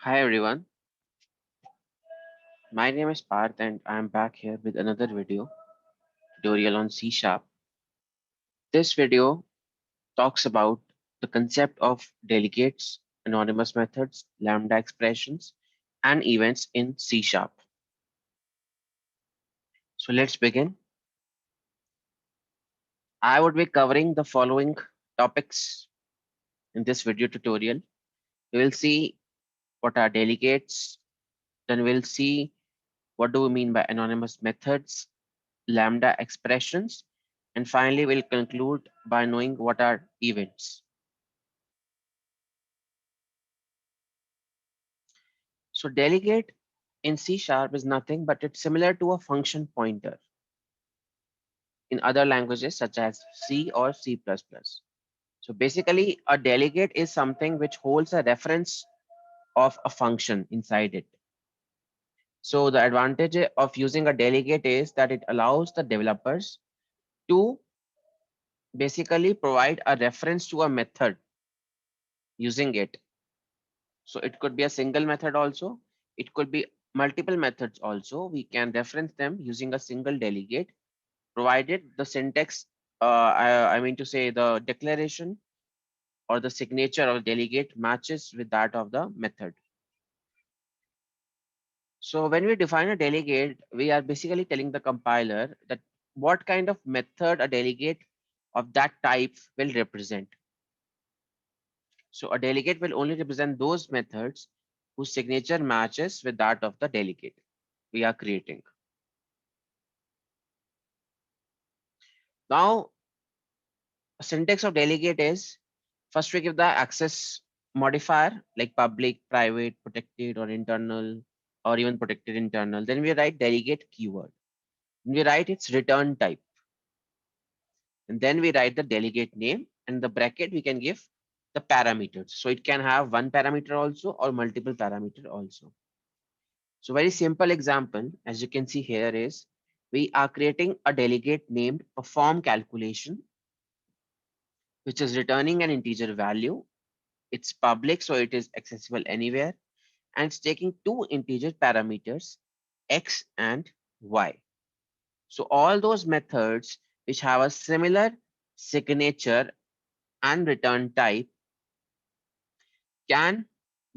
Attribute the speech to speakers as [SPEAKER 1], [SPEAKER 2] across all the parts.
[SPEAKER 1] Hi everyone, my name is Parth and I am back here with another video tutorial on C Sharp. This video talks about the concept of delegates, anonymous methods, lambda expressions, and events in C Sharp. So let's begin. I would be covering the following topics in this video tutorial. We will see what are delegates, then we'll see what do we mean by anonymous methods, lambda expressions, and finally we'll conclude by knowing what are events. So delegate in C sharp is nothing but it's similar to a function pointer in other languages such as C or C++. So basically a delegate is something which holds a reference of a function inside it. So the advantage of using a delegate is that it allows the developers to basically provide a reference to a method using it. So it could be a single method also. It could be multiple methods also. We can reference them using a single delegate, provided the syntax, I mean to say the declaration or the signature of delegate matches with that of the method. So when we define a delegate, we are basically telling the compiler that what kind of method a delegate of that type will represent. So a delegate will only represent those methods whose signature matches with that of the delegate we are creating. Now, a syntax of delegate is first we give the access modifier like public, private, protected, or internal, or even protected internal. Then we write delegate keyword. Then we write its return type. And then we write the delegate name and the bracket we can give the parameters. So it can have one parameter also or multiple parameter also. So very simple example, as you can see here is we are creating a delegate named perform calculation, which is returning an integer value. It's public, so it is accessible anywhere. And it's taking two integer parameters, x and y. So all those methods which have a similar signature and return type can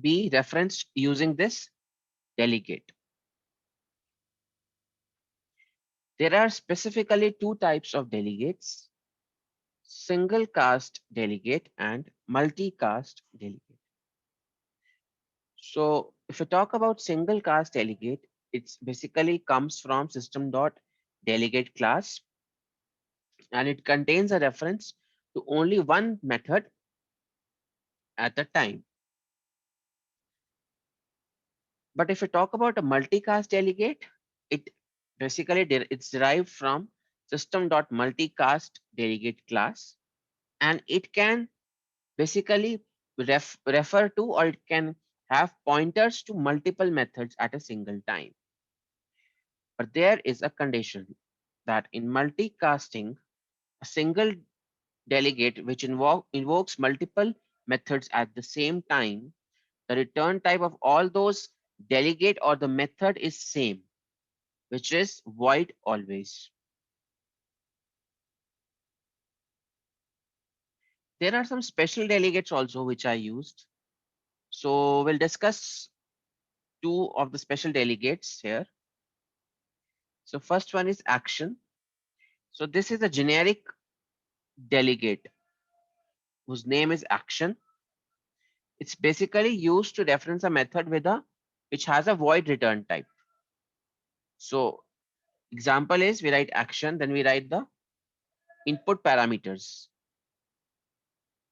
[SPEAKER 1] be referenced using this delegate. There are specifically two types of delegates: single cast delegate and multicast delegate. So if we talk about single cast delegate, it's basically comes from system.delegate class and it contains a reference to only one method at a time. But if we talk about a multicast delegate, it basically it's derived from system.multicast delegate class and it can basically refer to or it can have pointers to multiple methods at a single time. But there is a condition that in multicasting, a single delegate which invokes multiple methods at the same time, the return type of all those delegate or the method is same, which is void always. There are some special delegates also which I used. So we'll discuss two of the special delegates here. So first one is action. So this is a generic delegate whose name is action. It's basically used to reference a method with a which has a void return type. So example is we write action, then we write the input parameters.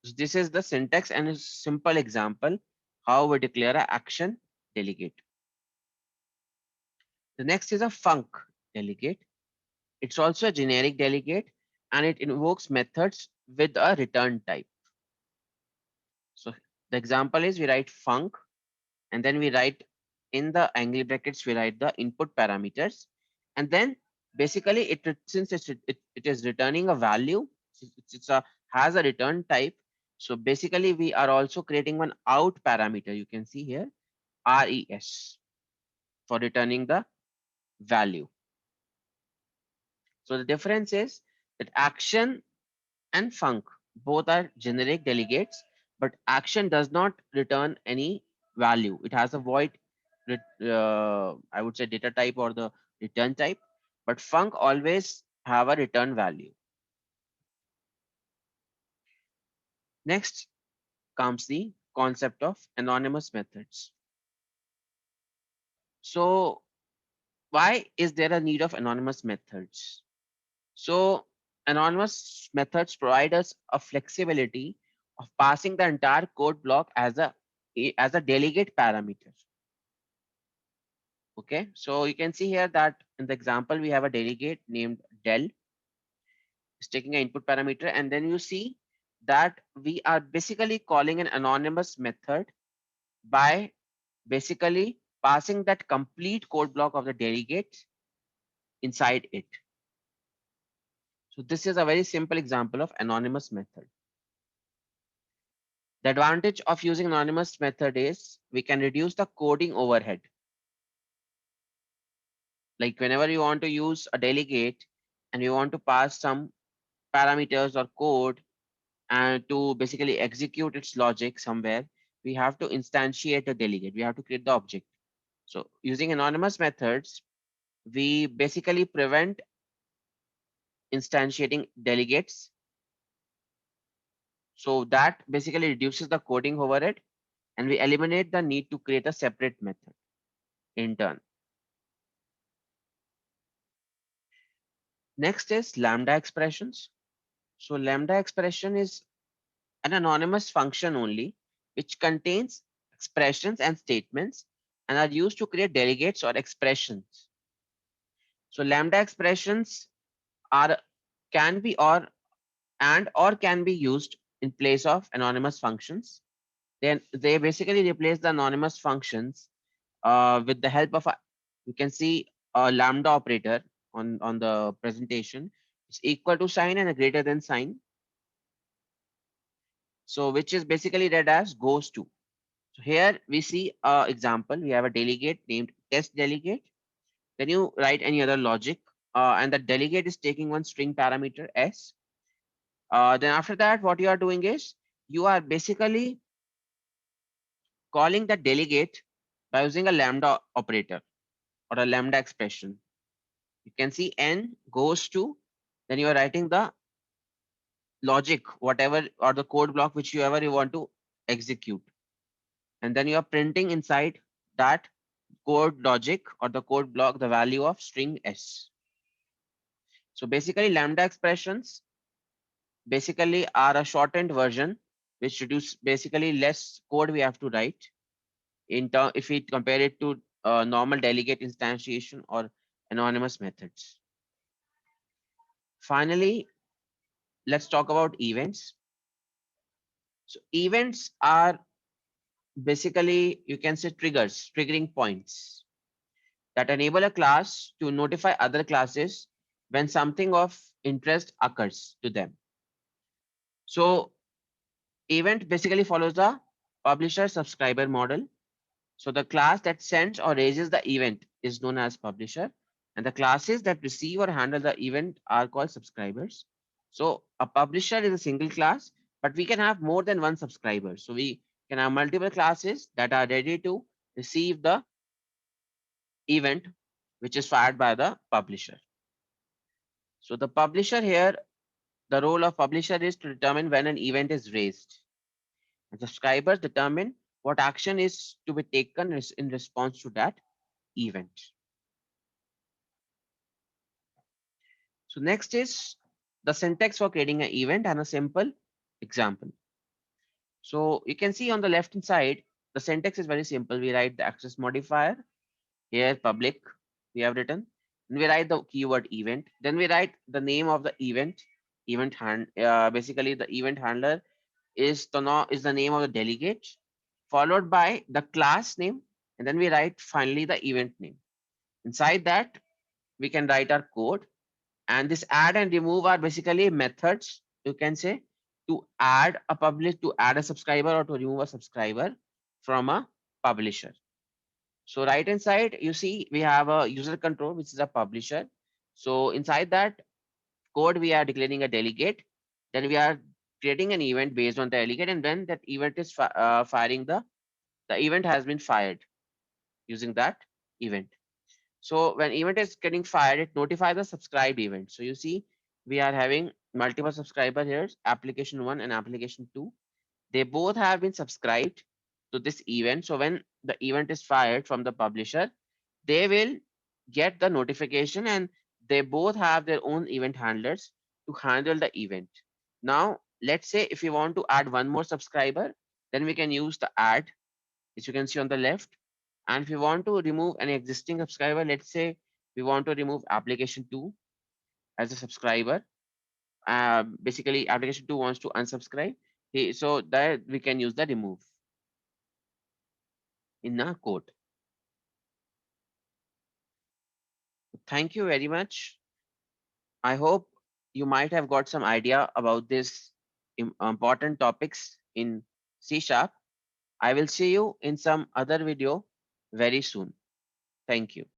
[SPEAKER 1] So this is the syntax and a simple example how we declare a action delegate. The next is a func delegate. It's also a generic delegate and it invokes methods with a return type. So the example is we write func and then we write in the angle brackets, we write the input parameters. And then basically since it is returning a value, it's a has a return type. So basically we are also creating one out parameter. You can see here res for returning the value. So the difference is that action and func both are generic delegates, but action does not return any value. It has a void, I would say, data type or the return type, but func always have a return value. Next comes the concept of anonymous methods. So why is there a need of anonymous methods? So anonymous methods provide us a flexibility of passing the entire code block as a delegate parameter. Okay, so you can see here that in the example we have a delegate named del is taking an input parameter, and then you see that we are basically calling an anonymous method by basically passing that complete code block of the delegate inside it. So this is a very simple example of anonymous method. The advantage of using anonymous method is we can reduce the coding overhead. Like whenever you want to use a delegate and you want to pass some parameters or code and to basically execute its logic somewhere, we have to instantiate a delegate. We have to create the object. So using anonymous methods, we basically prevent instantiating delegates. So that basically reduces the coding overhead and we eliminate the need to create a separate method in turn. Next is lambda expressions. So lambda expression is an anonymous function only, which contains expressions and statements and are used to create delegates or expressions. So lambda expressions are can be or can be used in place of anonymous functions. Then they basically replace the anonymous functions with the help of you can see a lambda operator on the presentation. It's equal to sign and a greater than sign. So which is basically read as goes to. So here we see a example. We have a delegate named test delegate. Then you write any other logic, and the delegate is taking one string parameter s. Then after that, what you are doing is you are basically calling the delegate by using a lambda operator or a lambda expression. You can see n goes to, then you are writing the logic, whatever or the code block which you ever you want to execute. And then you are printing inside that code logic or the code block the value of string s. So basically lambda expressions basically are a shortened version which reduce basically less code we have to write in term if we compare it to normal delegate instantiation or anonymous methods. Finally, let's talk about events. So events are basically you can say triggering points that enable a class to notify other classes when something of interest occurs to them. So event basically follows the publisher subscriber model. So the class that sends or raises the event is known as publisher, and the classes that receive or handle the event are called subscribers. So a publisher is a single class, but we can have more than one subscriber. So we can have multiple classes that are ready to receive the event which is fired by the publisher. So the publisher here, the role of publisher is to determine when an event is raised. And subscribers determine what action is to be taken in response to that event. So next is the syntax for creating an event and a simple example. So you can see on the left hand side, the syntax is very simple. We write the access modifier here public we have written, and we write the keyword event. Then we write the name of the event, basically the event handler is the name of the delegate, followed by the class name, and then we write finally the event name. Inside that, we can write our code, and this add and remove are basically methods you can say to add a subscriber or to remove a subscriber from a publisher. So right hand side, you see we have a user control, which is a publisher. So inside that code, we are declaring a delegate. Then we are creating an event based on the delegate, and when that event is firing, the event has been fired using that event. So when event is getting fired, it notifies the subscribed event. So you see, we are having multiple subscriber here, application one and application two. They both have been subscribed to this event. So when the event is fired from the publisher, they will get the notification, and they both have their own event handlers to handle the event. Now, let's say if you want to add one more subscriber, then we can use the add, which you can see on the left. And if you want to remove an existing subscriber, let's say we want to remove application 2 as a subscriber. Basically, application 2 wants to unsubscribe. So that we can use the remove in the code. Thank you very much. I hope you might have got some idea about this important topics in C Sharp. I will see you in some other video very soon. Thank you.